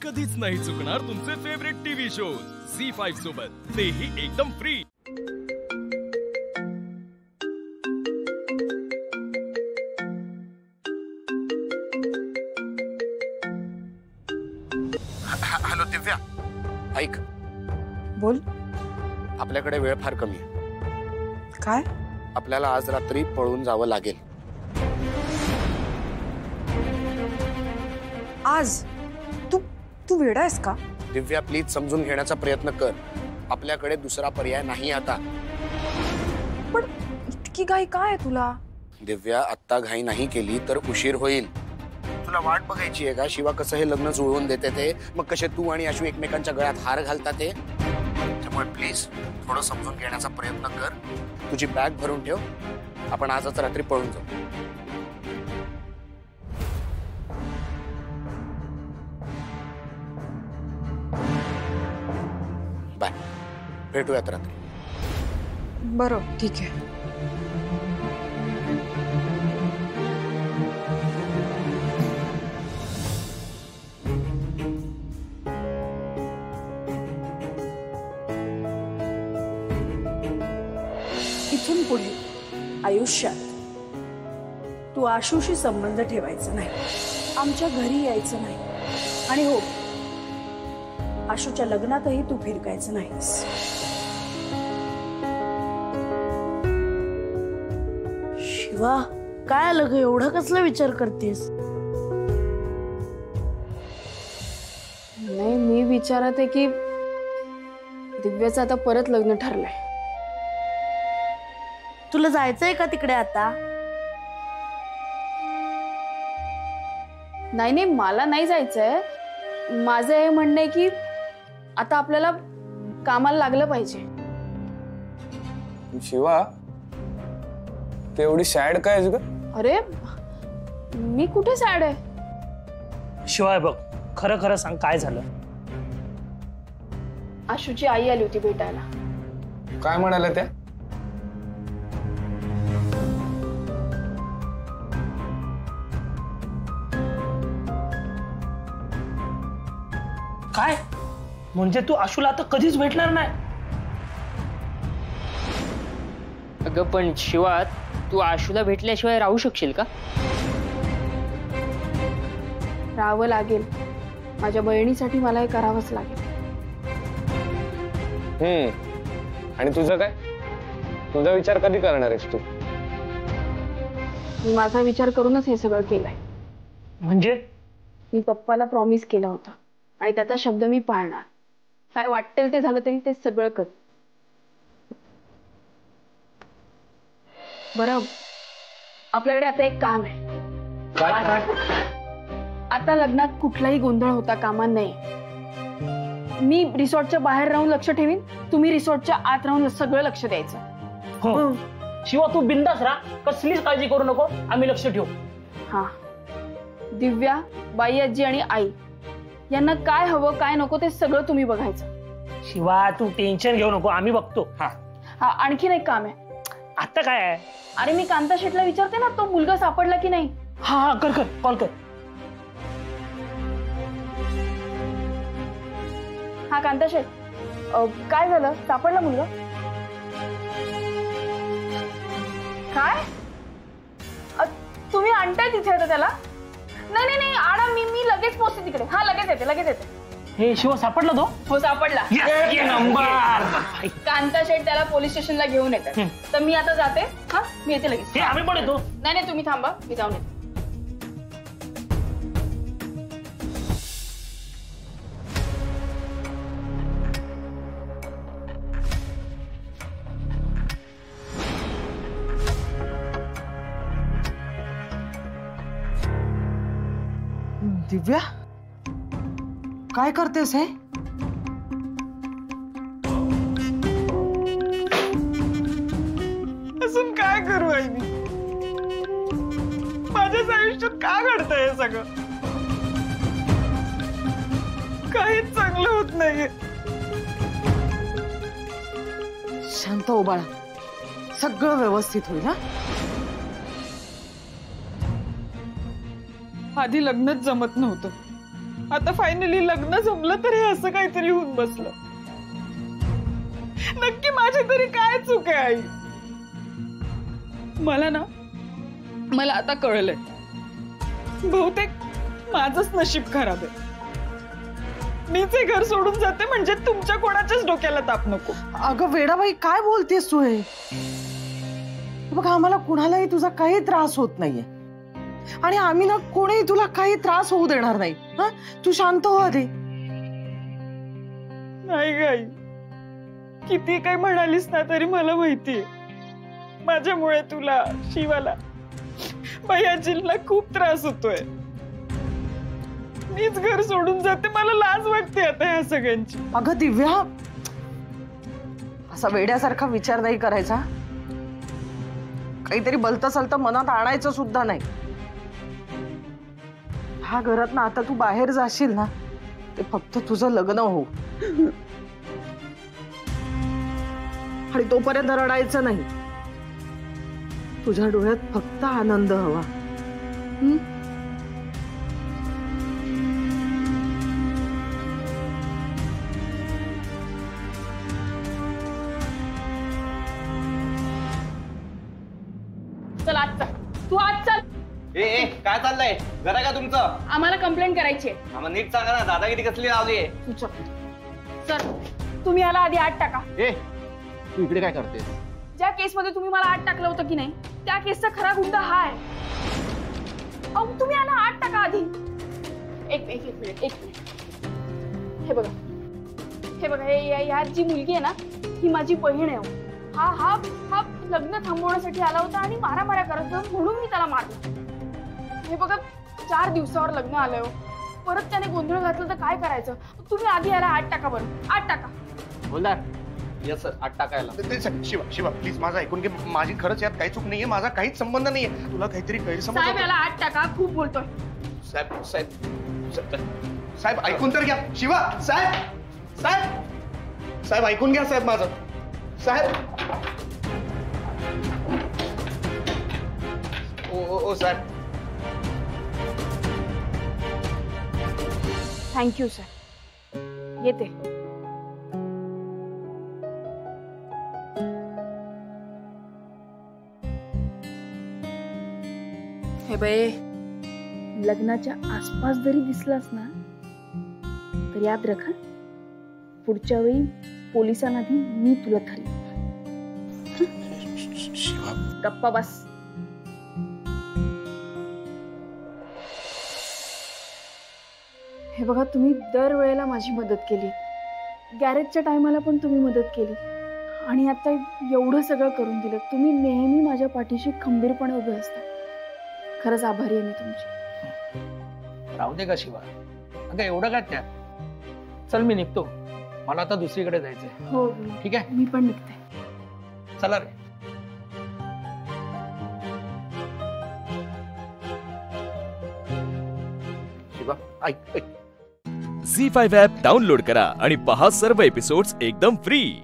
कधीच नाही चुकणार तुमचे फेवरेट टीव्ही शोज झी5 सोबत, तेही एकदम फ्री। हॅलो दिव्या, ऐक, बोल। आपल्याकडे वेळ फार कमी आहे। काय? आपल्याला आज रात्री पळून जावं लागेल। आज? तू वेडा आहेस का? दिव्या प्लीज समजून घेण्याचा प्रयत्न कर, आपल्याकडे दुसरा पर्याय नाही आता। पण इतकी घाई काय आहे तुला? दिव्या आत्ता घाई नाही केली तर उशीर होईल। तुला वाट बघायची आहे का शिवा कसं हे लग्न जुळवून देते ते, मग कसे तू आणि आशू एकमेकांच्या गळ्यात हार घालतात ते? त्यामुळे प्लीज थोडं समजून घेण्याचा प्रयत्न कर। तुझी बॅग भरून ठेव, आपण आजच रात्री पळून जाऊ। बाय, भेटूयात रात्री। बरं, ठीक आहे। इथून पुढे आयुष्यात तू आशूशी संबंध ठेवायचा नाही, आमच्या घरी यायचं नाही, आणि हो, आशूच्या लग्नातही तू फिरकायचं नाहीस। शिवा, काय आलं ग, एवढा कसला विचार करतेस? नाही, मी विचारत आहे की दिव्याचं आता परत लग्न ठरलंय। तुला जायचंय का तिकडे आता? नाही नाही, मला नाही जायचंय। माझं हे म्हणणं आहे की आता आपल्याला कामाला लागलं पाहिजे। शिवा, तू एवढी सॅड काय आहेस ग? अरे, मी कुठे सॅड आहे? शिवाय बघ, खरं खरं सांग, काय झालं? आशूची आई आली होती भेटायला। काय म्हणाल्या त्या? काय म्हणजे तू आशूला आता कधीच भेटणार नाही? अगं पण शिवा, तू आशूला भेटल्याशिवाय राहू शकशील का? राहावं लागेल, माझ्या बहिणीसाठी मला हे करावंच लागेल। आणि तुझं काय? तुझा विचार कधी करणार आहेस तू? मी माझा विचार करूनच हे सगळं केलंय। म्हणजे? मी पप्पाला प्रॉमिस केला होता आणि त्याचा शब्द मी पाळणार। काय वाटेल ते झालं तरी ते सगळं कर। बरं, आपल्याकडे आता एक काम आहे। काय? आता लग्नात कुठलाही गोंधळ होता कामा नये। मी रिसॉर्टच्या बाहेर राहून लक्ष ठेवीन, तुम्ही रिसॉर्टच्या आत राहून सगळं लक्ष द्यायचं। हो शिवा, तू बिंदास राहा, कसलीच काळजी करू नको, आम्ही लक्ष ठेवू। हा, दिव्या, बाई आजी आणि आई यांना काय हवं काय नको ते सगळं तुम्ही बघायचं। शिवा, तू टेन्शन घेऊ नको, आम्ही बघतो। हा, आणखीन एक काम आहे। आता काय आहे? अरे, मी कांता शेटला विचारते ना, तो मुलगा सापडला की नाही। हा, कर कर, कॉल कर। हा, कांता शेट, काय झालं? सापडला मुलगा? काय? तुम्ही आणताय तिथे आता त्याला? नाही नाही नाही, आणा, मी लगेच पोहोचते तिकडे। हा, लगेच येते। हे शिवा, सापडला तो? हो, सापडला। नंबर। कांता शेट त्याला पोलीस स्टेशनला घेऊन येतात, तर मी आता जाते। हा, मी येते लगेच। आम्ही पण येतो। नाही, तुम्ही थांबा, मी जाऊन येते। दिव्या, काय करतेस हे? अजून काय करू आई मी? माझ्याच आयुष्यात का घडतंय हे सगळं? काहीच चांगलं होत नाहीये। शांत हो बाळा, सगळं व्यवस्थित होईल। हा, आधी लग्नच जमत नव्हतं, आता फायनली लग्न जमलं तर हे असं काहीतरी होऊन बसलं. नक्की माझी तरी काय चूक आहे आई? मला आता कळलंय, बहुतेक माझंच नशीब खराब आहे. मीच हे घर सोडून जाते म्हणजे तुमच्या कोणाच्याच डोक्याला ताप नको. अगं वेडाबाई, काय बोलतेस तू? हे बघ, आम्हाला कुणालाही तुझा काही त्रास होत नाहीये आणि आम्ही ना कोणीही तुला काही त्रास होऊ देणार नाही. हा, तू शांत हो आधी. नाही गाई, किती काही म्हणालीस ना तरी मला माहितीये माझ्यामुळे तुला, शिवाला, भैयाजीला खूप त्रास होतोय. मीच घर सोडून जाते, मला लाज वाटते आता ह्या सगळ्यांची. अगं दिव्या, असा वेड्यासारखा विचार नाही करायचा. काहीतरी भलतं सलतं मनात आणायचं सुद्धा नाही. ह्या घरात ना आता तू बाहेर जाशील ना, ते फक्त तुझं लग्न हो आणि तोपर्यंत रडायचं नाही. तुझ्या डोळ्यात फक्त आनंद हवा. चल आज चल, तू आज चल. ए काय चाललंय? घर का तुमचं? आम्हाला कंप्लेंट करायची आहे. आम्हाला नीट सांगा ना, दादागिरी कसली लावली आहे? तू चल. सर, तुम्ही याला आधी आत टाका. ए, तू इकडे काय करते? ज्या केसमध्ये तुम्ही मला आत टाकलं होतं की नाही, त्या केसचा खरा गुंडा हा आहे. अहो, तुम्ही याला आत टाका आधी. एक मिनिट. हे बघा, ह्या जी मुलगी आहे ना, ही माझी बहीण आहे. हा लग्न थांबवण्यासाठी आला होता आणि मारामाऱ्या करत होता, म्हणून मी त्याला मारलं. हे बघा, 4 दिवसावर लग्न आलंय. परत त्याने गोंधळ घातलं तर काय करायचं? तुम्ही आधी याला आत टाका. बरं, आत टाका. बोलदार, येस सर, आत टाकायला. शिवा प्लीज, माझं ऐकून घे. माझी खरंच यात काही चूक नाहीये, माझा काहीच संबंध नाहीये. तुला काहीतरी गैरसमज. साहेब, याला आत टाका, खूप बोलतोय. साहेब ऐकून तर घ्या. शिवा, साहेब ऐकून घ्या. साहेब माझं, साहेब. ओ साहेब. Thank you sir. येते. हे बाई, लग्नाच्या आसपास जरी दिसलास ना तर याद रखा, पुढच्या वेळी पोलिसांआधी मी तुला धरेन. गप्पा बस. हे बघा, तुम्ही दरवेळेला माझी मदत केली. गॅरेजच्या टायमाला पण तुम्ही मदत केली आणि आता एवढं सगळं करून दिलं. तुम्ही नेहमी माझ्या पाठीशी खंबीरपणे उभे असता. खरंच आभारी आहे मी तुमची. राहू दे का शिवा, अगं एवढं काय त्यात. चल, मी निघतो, मला आता दुसरीकडे जायचंय. हो, ठीक आहे, मी पण निघते. चला रे. शिवा, ऐक. झी5 ॲप डाउनलोड करा आणि पहा सर्व एपिसोड्स एकदम फ्री.